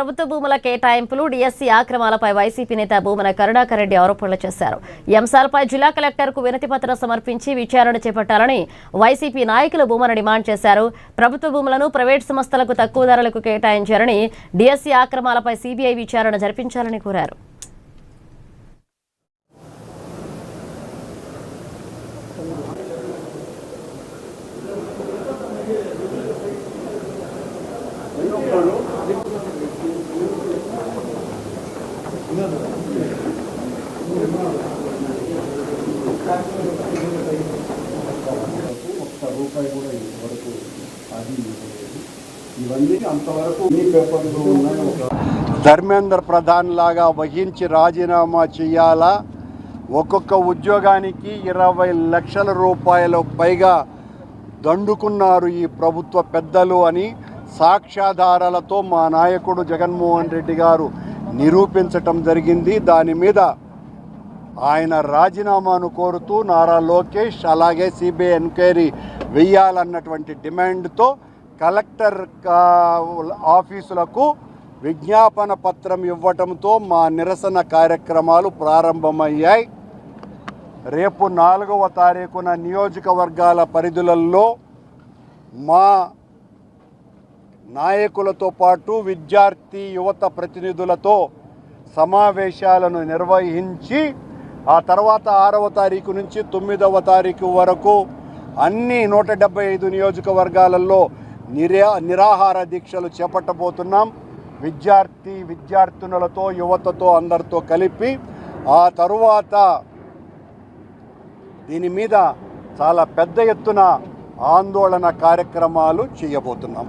ప్రభుత్వ భూముల కేటాయింపులు, డిఎస్సీ ఆక్రమాలపై వైసీపీ నేత భూమన కరుణాకర్ రెడ్డి ఆరోపణలు చేశారు. ఈ అంశాలపై జిల్లా కలెక్టర్కు వినతి పత్రం సమర్పించి విచారణ చేపట్టాలని వైసీపీ నాయకులు భూమన డిమాండ్ చేశారు. ప్రభుత్వ భూములను ప్రైవేట్ సంస్థలకు తక్కువ ధరలకు కేటాయించారని, డిఎస్సీ ఆక్రమాలపై సీబీఐ విచారణ జరిపించాలని కోరారు. రూపాయి కూడా ఇంతవరకు అది ఇవన్నీ అంతవరకు ఈ పేపర్లో ఉన్నాయి. ధర్మేంద్ర ప్రధాన్ లాగా వహించి రాజీనామా చేయాలా, ఒక్కొక్క ఉద్యోగానికి 20 లక్షల రూపాయలు పైగా దండుకున్నారు ఈ ప్రభుత్వ పెద్దలు అని సాక్ష్యాధారాలతో మా నాయకుడు జగన్మోహన్ రెడ్డి గారు నిరూపించటం జరిగింది. దాని మీద ఆయన రాజీనామాను కోరుతూ నారా లోకేష్ అలాగే సిబిఐ ఎంక్వైరీ వేయాలన్నటువంటి డిమాండ్తో కలెక్టర్ ఆఫీసులకు విజ్ఞాపన పత్రం ఇవ్వటంతో మా నిరసన కార్యక్రమాలు ప్రారంభమయ్యాయి. రేపు 4వ తారీఖున నియోజకవర్గాల పరిధులలో మా నాయకులతో పాటు విద్యార్థి యువత ప్రతినిధులతో సమావేశాలను నిర్వహించి ఆ తర్వాత 6వ తారీఖు నుంచి 9వ తారీఖు వరకు అన్ని 175 నియోజకవర్గాలలో నిరాహార దీక్షలు చేపట్టబోతున్నాం. విద్యార్థినులతో యువతతో అందరితో కలిపి ఆ తరువాత దీని మీద చాలా పెద్ద ఎత్తున ఆందోళన కార్యక్రమాలు చేయబోతున్నాం.